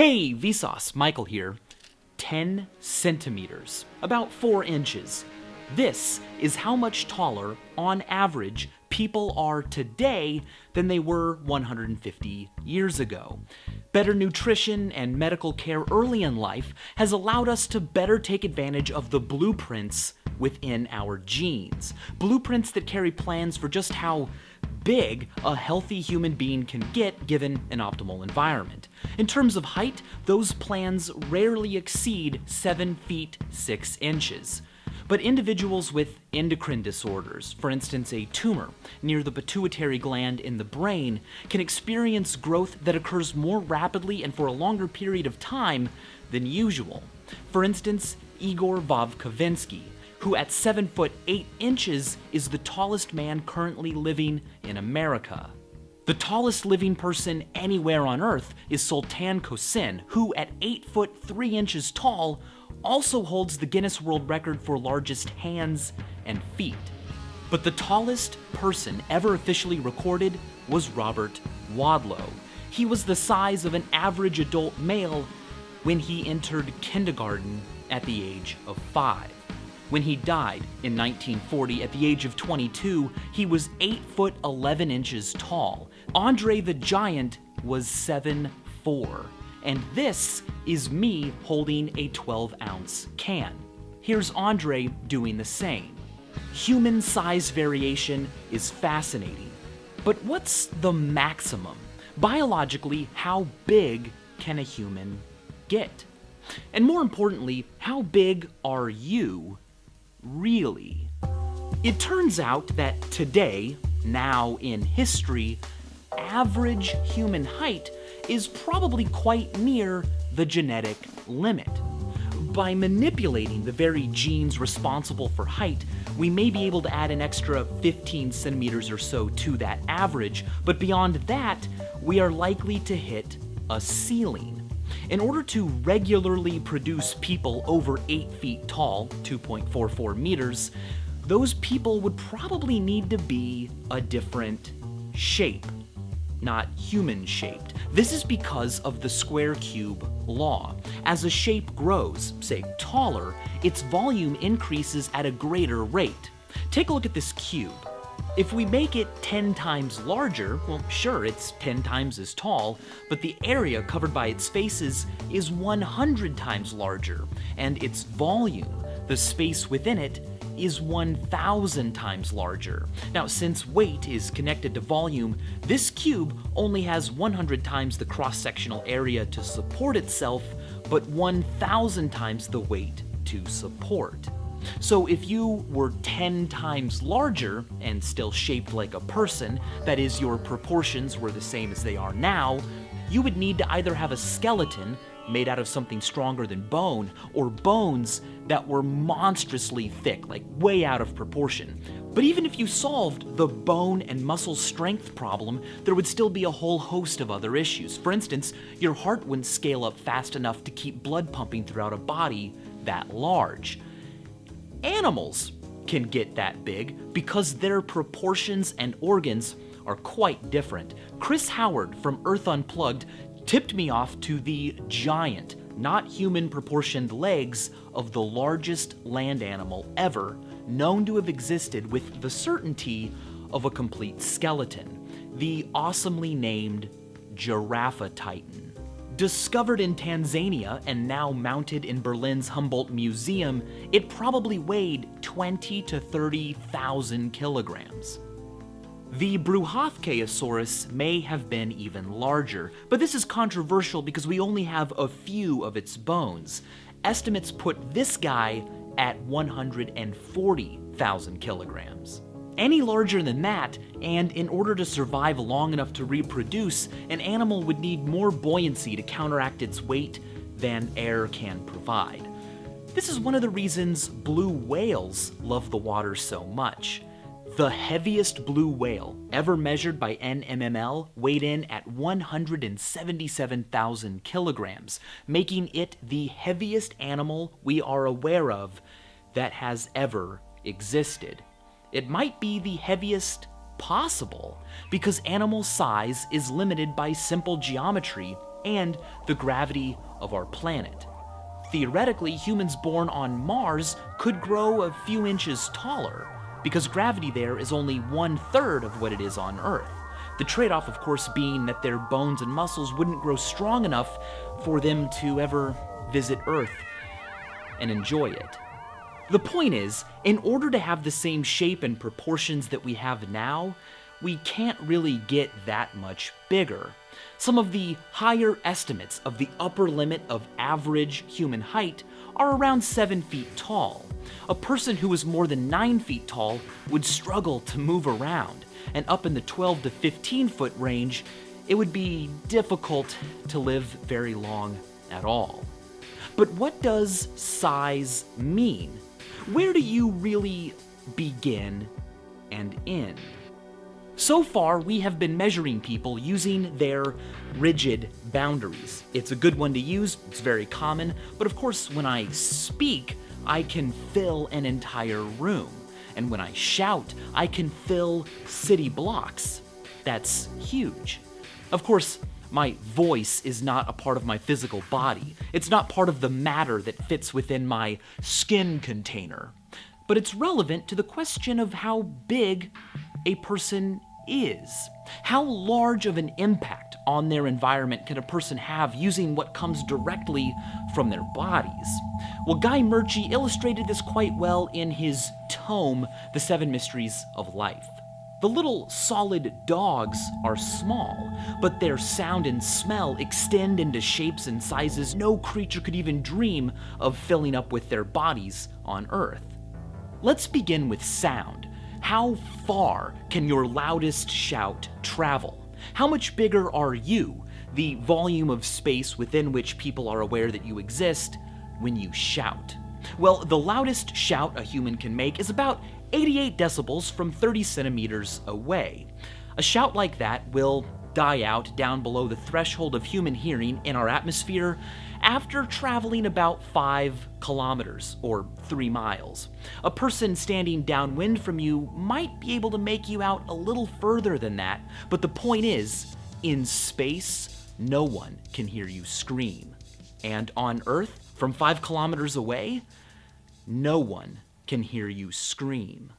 Hey, Vsauce, Michael here. 10 centimeters, about 4 inches. This is how much taller, on average, people are today than they were 150 years ago. Better nutrition and medical care early in life has allowed us to better take advantage of the blueprints within our genes. Blueprints that carry plans for just how big a healthy human being can get given an optimal environment. In terms of height, those plans rarely exceed 7 feet 6 inches. But individuals with endocrine disorders, for instance a tumor near the pituitary gland in the brain, can experience growth that occurs more rapidly and for a longer period of time than usual. For instance, Igor Vovkovinsky, who at 7 foot 8 inches is the tallest man currently living in America. The tallest living person anywhere on Earth is Sultan Kosin, who at 8 foot 3 inches tall also holds the Guinness World Record for largest hands and feet. But the tallest person ever officially recorded was Robert Wadlow. He was the size of an average adult male when he entered kindergarten at the age of 5. When he died in 1940 at the age of 22, he was 8 foot 11 inches tall. Andre the Giant was 7'4". And this is me holding a 12-ounce can. Here's Andre doing the same. Human size variation is fascinating, but what's the maximum? Biologically, how big can a human get? And more importantly, how big are you really? It turns out that today, now in history, average human height is probably quite near the genetic limit. By manipulating the very genes responsible for height, we may be able to add an extra 15 centimeters or so to that average, but beyond that, we are likely to hit a ceiling. In order to regularly produce people over 8 feet tall, 2.44 meters, those people would probably need to be a different shape, not human-shaped. This is because of the square cube law. As a shape grows, say taller, its volume increases at a greater rate. Take a look at this cube. If we make it 10 times larger, well, sure, it's 10 times as tall, but the area covered by its faces is 100 times larger, and its volume, the space within it, is 1,000 times larger. Now, since weight is connected to volume, this cube only has 100 times the cross-sectional area to support itself, but 1,000 times the weight to support. So if you were 10 times larger and still shaped like a person, that is, your proportions were the same as they are now, you would need to either have a skeleton made out of something stronger than bone, or bones that were monstrously thick, like way out of proportion. But even if you solved the bone and muscle strength problem, there would still be a whole host of other issues. For instance, your heart wouldn't scale up fast enough to keep blood pumping throughout a body that large. Animals can get that big because their proportions and organs are quite different. Chris Howard from Earth Unplugged tipped me off to the giant, not human proportioned legs of the largest land animal ever, known to have existed with the certainty of a complete skeleton, the awesomely named Giraffe Titan. Discovered in Tanzania and now mounted in Berlin's Humboldt Museum, it probably weighed 20 to 30,000 kilograms. The Brouhathkeosaurus may have been even larger, but this is controversial because we only have a few of its bones. Estimates put this guy at 140,000 kilograms. Any larger than that, and in order to survive long enough to reproduce, an animal would need more buoyancy to counteract its weight than air can provide. This is one of the reasons blue whales love the water so much. The heaviest blue whale ever measured by NMML weighed in at 177,000 kilograms, making it the heaviest animal we are aware of that has ever existed. It might be the heaviest possible because animal size is limited by simple geometry and the gravity of our planet. Theoretically, humans born on Mars could grow a few inches taller, because gravity there is only 1/3 of what it is on Earth. The trade-off, of course, being that their bones and muscles wouldn't grow strong enough for them to ever visit Earth and enjoy it. The point is, in order to have the same shape and proportions that we have now, we can't really get that much bigger. Some of the higher estimates of the upper limit of average human height are around 7 feet tall. A person who is more than 9 feet tall would struggle to move around, and up in the 12 to 15 foot range, it would be difficult to live very long at all. But what does size mean? Where do you really begin and end? So far, we have been measuring people using their rigid boundaries. It's a good one to use, it's very common, but of course, when I speak, I can fill an entire room. And when I shout, I can fill city blocks. That's huge. Of course, my voice is not a part of my physical body. It's not part of the matter that fits within my skin container. But it's relevant to the question of how big a person is. How large of an impact on their environment can a person have using what comes directly from their bodies? Well, Guy Murchie illustrated this quite well in his tome, The 7 Mysteries of Life. The little solid dogs are small, but their sound and smell extend into shapes and sizes no creature could even dream of filling up with their bodies on Earth. Let's begin with sound. How far can your loudest shout travel? How much bigger are you, the volume of space within which people are aware that you exist, when you shout? Well, the loudest shout a human can make is about 88 decibels from 30 centimeters away. A shout like that will die out down below the threshold of human hearing in our atmosphere after traveling about 5 kilometers or 3 miles. A person standing downwind from you might be able to make you out a little further than that, but the point is, in space, no one can hear you scream. And on Earth, from 5 kilometers away, no one can hear you scream.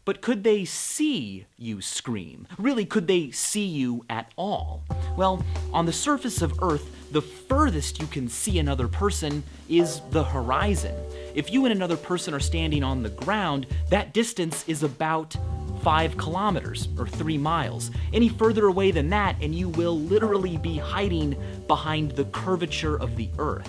But could they see you scream? Really, could they see you at all? Well, on the surface of Earth, the furthest you can see another person is the horizon. If you and another person are standing on the ground, that distance is about 5 kilometers or 3 miles. Any further away than that, and you will literally be hiding behind the curvature of the Earth.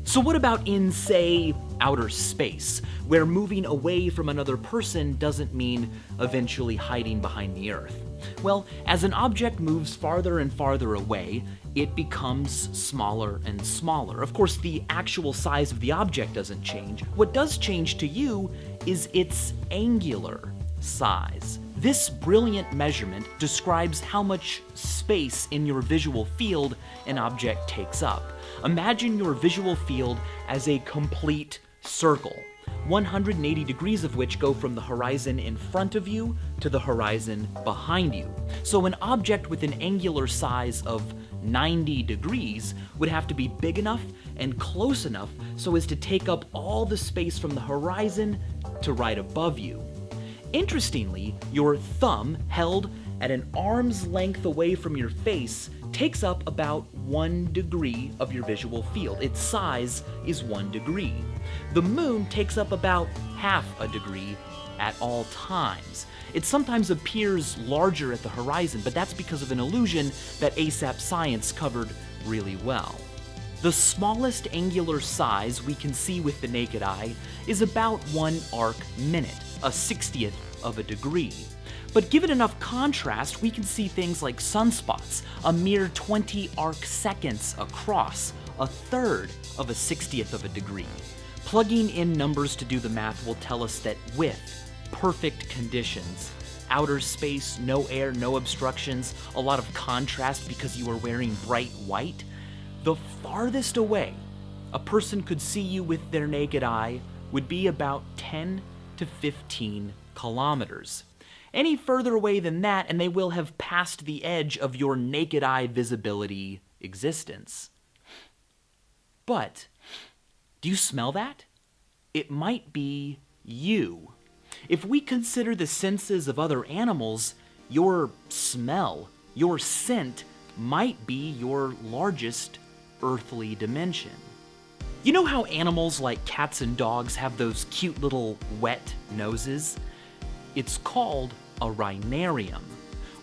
So what about in, say, outer space, where moving away from another person doesn't mean eventually hiding behind the Earth? Well, as an object moves farther and farther away, it becomes smaller and smaller. Of course, the actual size of the object doesn't change. What does change to you is its angular size. This brilliant measurement describes how much space in your visual field an object takes up. Imagine your visual field as a complete circle, 180 degrees of which go from the horizon in front of you to the horizon behind you. So an object with an angular size of 90 degrees would have to be big enough and close enough so as to take up all the space from the horizon to right above you. Interestingly, your thumb, held at an arm's length away from your face, takes up about 1 degree of your visual field. Its size is 1 degree. The moon takes up about half a degree at all times. It sometimes appears larger at the horizon, but that's because of an illusion that ASAP Science covered really well. The smallest angular size we can see with the naked eye is about 1 arc minute, a 60th of a degree. But given enough contrast, we can see things like sunspots, a mere 20 arc seconds across, a third of a 60th of a degree. Plugging in numbers to do the math will tell us that with perfect conditions, outer space, no air, no obstructions, a lot of contrast because you are wearing bright white, the farthest away a person could see you with their naked eye would be about 10 to 15 kilometers. Any further away than that, and they will have passed the edge of your naked eye visibility existence. But, do you smell that? It might be you. If we consider the senses of other animals, your smell, your scent, might be your largest earthly dimension. You know how animals like cats and dogs have those cute little wet noses? It's called a rhinarium.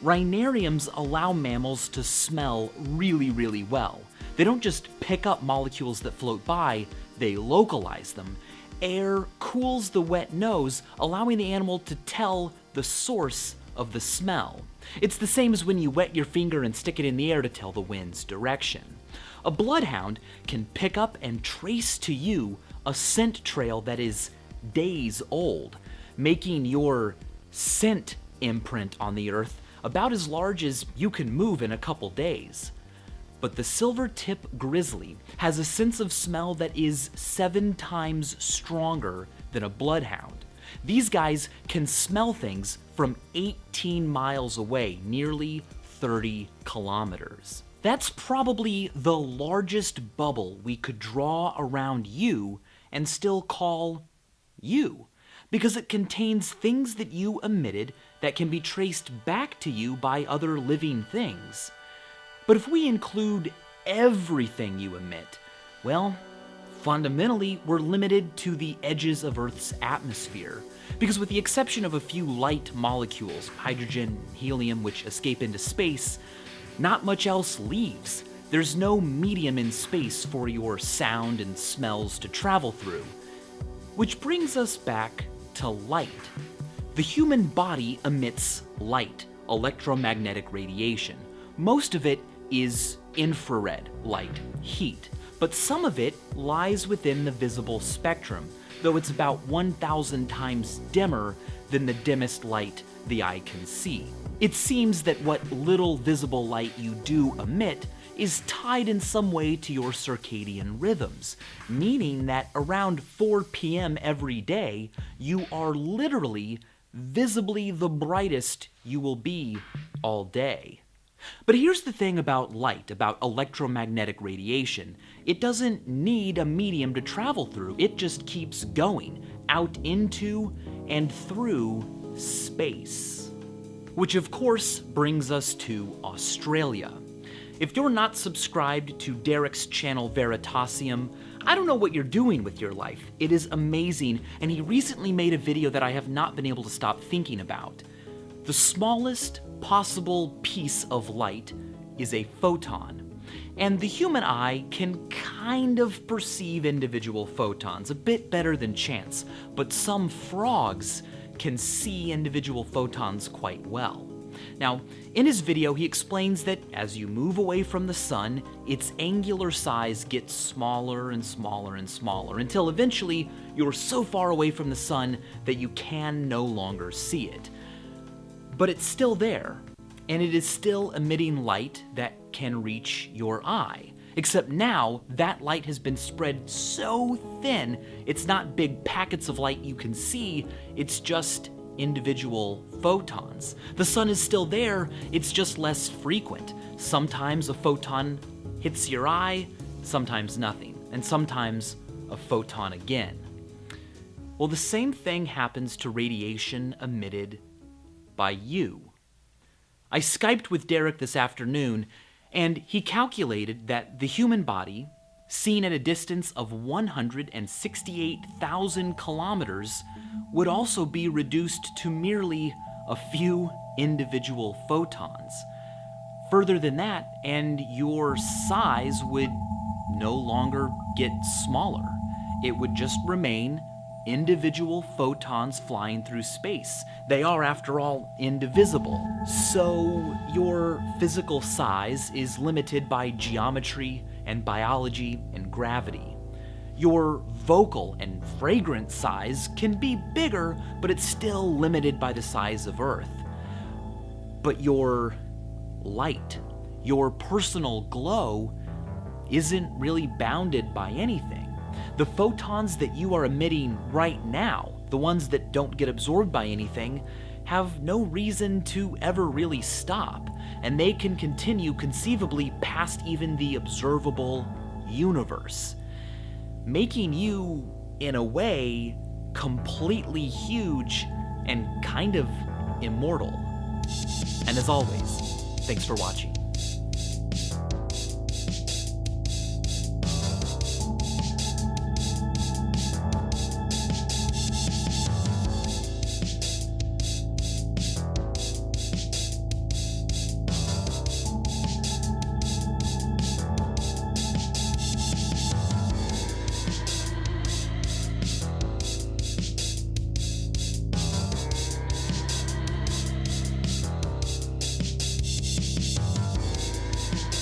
Rhinariums allow mammals to smell really, really well. They don't just pick up molecules that float by, they localize them. Air cools the wet nose, allowing the animal to tell the source of the smell. It's the same as when you wet your finger and stick it in the air to tell the wind's direction. A bloodhound can pick up and trace to you a scent trail that is days old, making your scent imprint on the earth about as large as you can move in a couple days. But the silver-tip grizzly has a sense of smell that is 7 times stronger than a bloodhound. These guys can smell things from 18 miles away, nearly 30 kilometers. That's probably the largest bubble we could draw around you and still call you, because it contains things that you emitted that can be traced back to you by other living things. But if we include everything you emit, well, fundamentally, we're limited to the edges of Earth's atmosphere, because with the exception of a few light molecules, hydrogen and helium, which escape into space, not much else leaves. There's no medium in space for your sound and smells to travel through. Which brings us back to light. The human body emits light, electromagnetic radiation. Most of it is infrared light, heat, but some of it lies within the visible spectrum, though it's about 1,000 times dimmer than the dimmest light the eye can see. It seems that what little visible light you do emit is tied in some way to your circadian rhythms, meaning that around 4 p.m. every day, you are literally visibly the brightest you will be all day. But here's the thing about light, about electromagnetic radiation. It doesn't need a medium to travel through. It just keeps going out into and through space. Which of course brings us to Australia. If you're not subscribed to Derek's channel Veritasium, I don't know what you're doing with your life. It is amazing, and he recently made a video that I have not been able to stop thinking about. The smallest possible piece of light is a photon, and the human eye can kind of perceive individual photons a bit better than chance, but some frogs can see individual photons quite well. Now, in his video, he explains that as you move away from the sun, its angular size gets smaller and smaller and smaller until eventually you're so far away from the sun that you can no longer see it. But it's still there, and it is still emitting light that can reach your eye. Except now, that light has been spread so thin, it's not big packets of light you can see, it's just individual photons. The sun is still there, it's just less frequent. Sometimes a photon hits your eye, sometimes nothing, and sometimes a photon again. Well, the same thing happens to radiation emitted by you. I Skyped with Derek this afternoon, and he calculated that the human body, seen at a distance of 168,000 kilometers, would also be reduced to merely a few individual photons. Further than that, and your size would no longer get smaller. It would just remain individual photons flying through space. They are, after all, indivisible. So your physical size is limited by geometry and biology and gravity. Your vocal and fragrance size can be bigger, but it's still limited by the size of Earth. But your light, your personal glow, isn't really bounded by anything. The photons that you are emitting right now, the ones that don't get absorbed by anything, have no reason to ever really stop, and they can continue conceivably past even the observable universe, making you, in a way, completely huge and kind of immortal. And as always, thanks for watching.